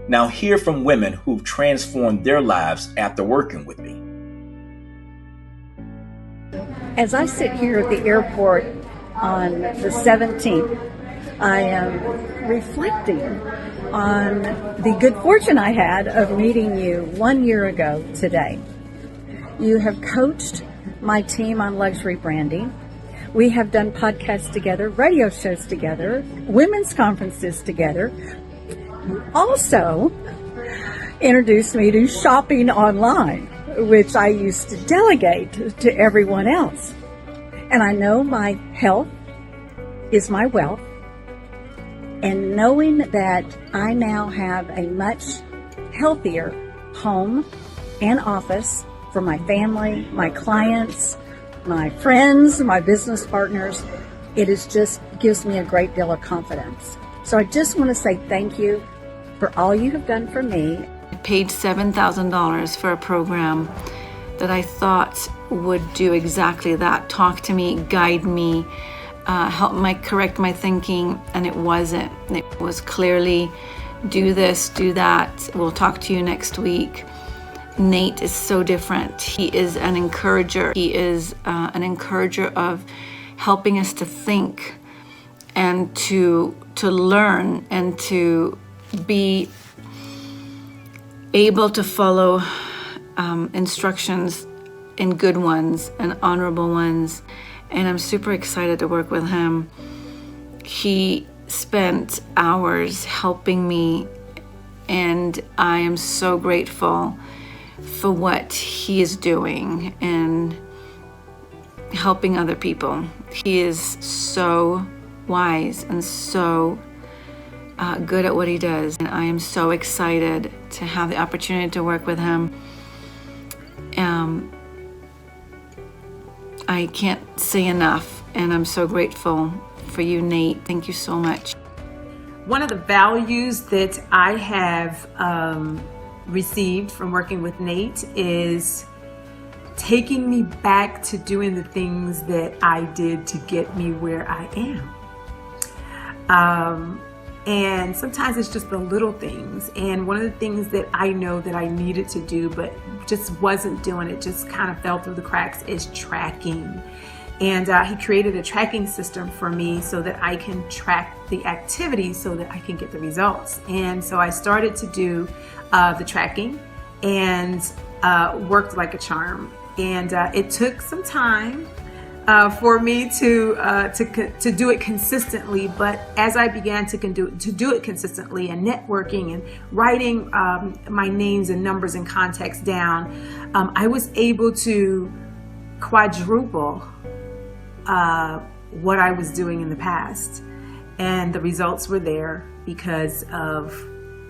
Now hear from women who've transformed their lives after working with me. As I sit here at the airport on the 17th, I am reflecting on the good fortune I had of meeting you 1 year ago today. You have coached my team on luxury branding. We have done podcasts together, radio shows together, women's conferences together. You also introduced me to shopping online, which I used to delegate to everyone else. And I know my health is my wealth. And knowing that I now have a much healthier home and office for my family, my clients, my friends, my business partners, it is just gives me a great deal of confidence. So I just want to say thank you for all you have done for me. I paid $7,000 for a program that I thought would do exactly that. Talk to me, guide me, help correct my thinking, and it wasn't. It was clearly, do this, do that. We'll talk to you next week. Nate is so different. He is an encourager. He is an encourager of helping us to think and to learn and to be able to follow instructions in good ones and honorable ones. And I'm super excited to work with him. He spent hours helping me, and I am so grateful for what he is doing and helping other people. He is so wise and so good at what he does, and I am so excited to have the opportunity to work with him. I can't say enough, and I'm so grateful for you, Nate. Thank you so much. One of the values that I have received from working with Nate is taking me back to doing the things that I did to get me where I am. And sometimes it's just the little things. And one of the things that I know that I needed to do, but just wasn't doing it, just kind of fell through the cracks, is tracking. And he created a tracking system for me so that I can track the activities so that I can get the results. And so I started to do the tracking and worked like a charm. And it took some time for me to do it consistently, but as I began to do it consistently and networking and writing my names and numbers and contacts down, I was able to quadruple what I was doing in the past, and the results were there because of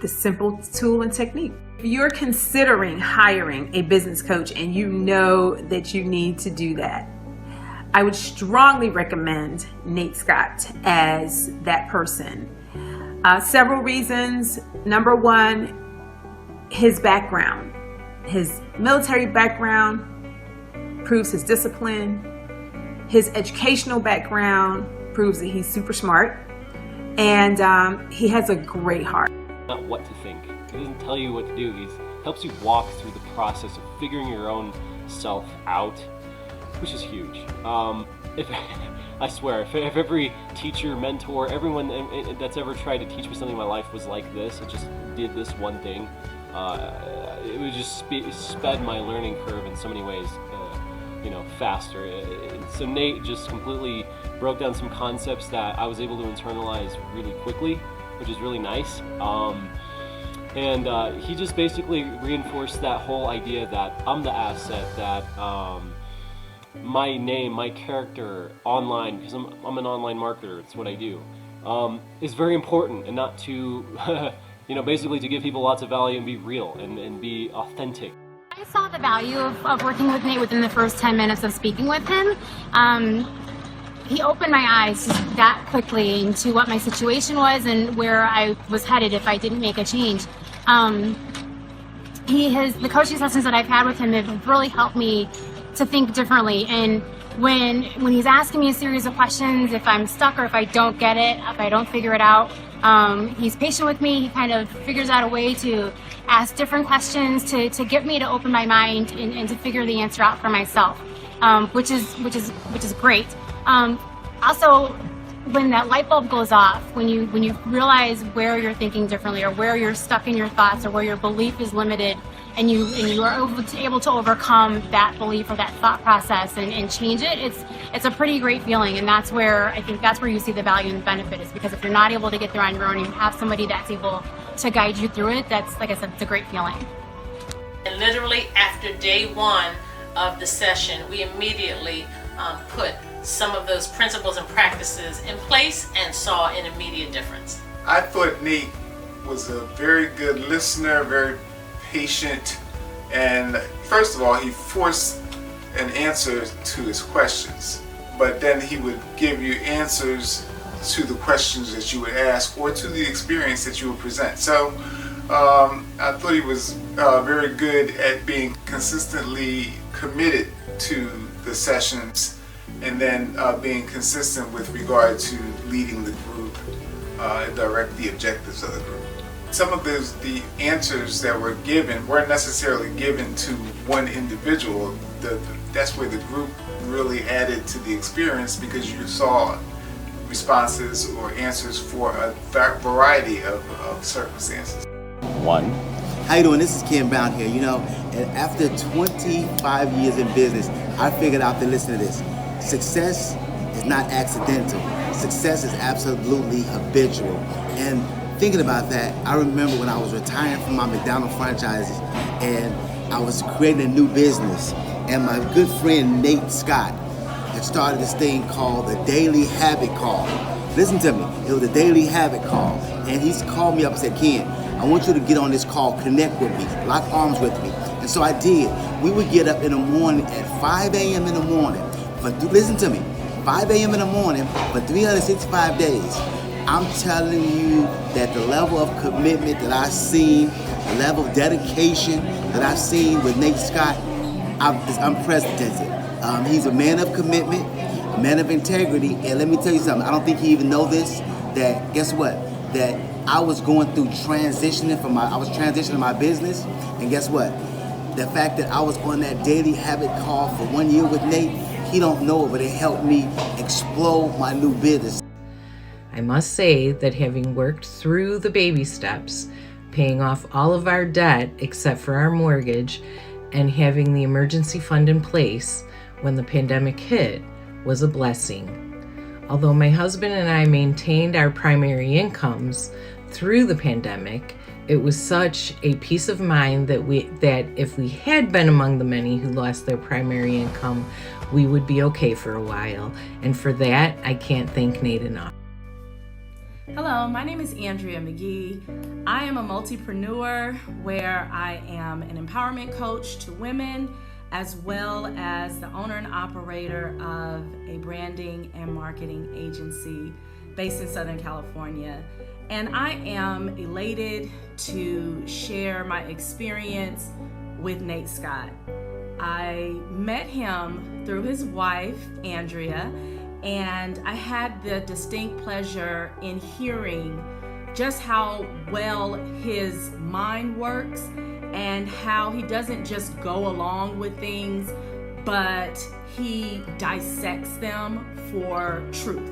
the simple tool and technique. If you're considering hiring a business coach and you know that you need to do that, I would strongly recommend Nate Scott as that person. Several reasons. Number one, his background. His military background proves his discipline. His educational background proves that he's super smart. And he has a great heart. Not what to think. He doesn't tell you what to do. He helps you walk through the process of figuring your own self out, which is huge. I swear, if every teacher, mentor, everyone that's ever tried to teach me something in my life was like this, it just did this one thing, it would just sped my learning curve in so many ways, faster. So Nate just completely broke down some concepts that I was able to internalize really quickly, which is really nice. And he just basically reinforced that whole idea that I'm the asset, that my name, my character online, because I'm an online marketer, it's what I do, is very important, and not to, basically to give people lots of value and be real and be authentic. I saw the value of working with Nate within the first 10 minutes of speaking with him. He opened my eyes that quickly into what my situation was and where I was headed if I didn't make a change. The coaching sessions that I've had with him have really helped me to think differently and when he's asking me a series of questions, if I'm stuck or if I don't get it, if I don't figure it out, he's patient with me. He kind of figures out a way to ask different questions to get me to open my mind and to figure the answer out for myself, which is great. Also, when that light bulb goes off, when you realize where you're thinking differently, or where you're stuck in your thoughts, or where your belief is limited, and you are able to overcome that belief or that thought process and change it, it's a pretty great feeling. And that's where I think that's where you see the value and the benefit, is because if you're not able to get there on your own, and you have somebody that's able to guide you through it, that's, like I said, it's a great feeling. And literally after day one of the session, we immediately put some of those principles and practices in place and saw an immediate difference. I thought Nate was a very good listener, very patient, and first of all, he forced an answer to his questions, but then he would give you answers to the questions that you would ask or to the experience that you would present. So I thought he was very good at being consistently committed to the sessions, and then being consistent with regard to leading the group and direct the objectives of the group. Some of the answers that were given weren't necessarily given to one individual. That's where the group really added to the experience, because you saw responses or answers for a variety of circumstances. One. How you doing? This is Ken Brown here. You know, and after 25 years in business, I figured out to listen to this. Success is not accidental. Success is absolutely habitual. And thinking about that, I remember when I was retiring from my McDonald's franchises and I was creating a new business, and my good friend Nate Scott had started this thing called the Daily Habit Call. Listen to me, it was the Daily Habit Call. And he's called me up and said, Ken, I want you to get on this call, connect with me, lock arms with me. And so I did. We would get up in the morning at 5 a.m. in the morning. Listen to me, 5 a.m. in the morning for 365 days. I'm telling you that the level of commitment that I've seen, the level of dedication that I've seen with Nate Scott, is unprecedented. He's a man of commitment, a man of integrity, and let me tell you something, I don't think he even know this, that guess what? That I was going through transitioning my business, and guess what? The fact that I was on that Daily Habit Call for 1 year with Nate, he don't know it, but it helped me explode my new business. I must say that having worked through the baby steps, paying off all of our debt except for our mortgage, and having the emergency fund in place when the pandemic hit was a blessing. Although my husband and I maintained our primary incomes through the pandemic, it was such a peace of mind that if we had been among the many who lost their primary income, we would be okay for a while. And for that, I can't thank Nate enough. Hello, my name is Andrea McGee. I am a multipreneur where I am an empowerment coach to women, as well as the owner and operator of a branding and marketing agency based in Southern California. And I am elated to share my experience with Nate Scott. I met him through his wife, Andrea, and I had the distinct pleasure in hearing just how well his mind works and how he doesn't just go along with things, but he dissects them for truth.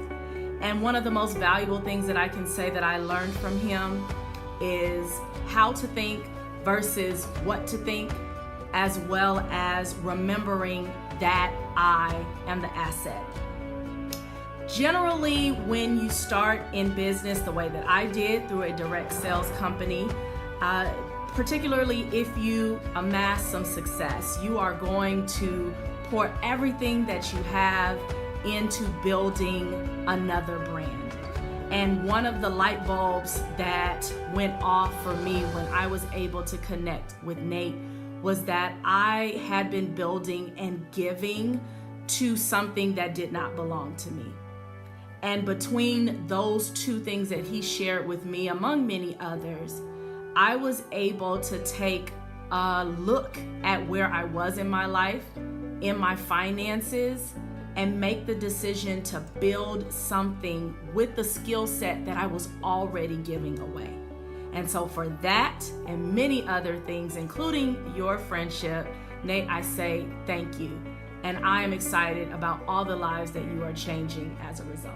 And one of the most valuable things that I can say that I learned from him is how to think versus what to think, as well as remembering that I am the asset. Generally, when you start in business the way that I did through a direct sales company, particularly if you amass some success, you are going to pour everything that you have into building another brand. And one of the light bulbs that went off for me when I was able to connect with Nate was that I had been building and giving to something that did not belong to me. And between those two things that he shared with me, among many others, I was able to take a look at where I was in my life, in my finances, and make the decision to build something with the skill set that I was already giving away. And so for that and many other things, including your friendship, Nate, I say thank you. And I am excited about all the lives that you are changing as a result.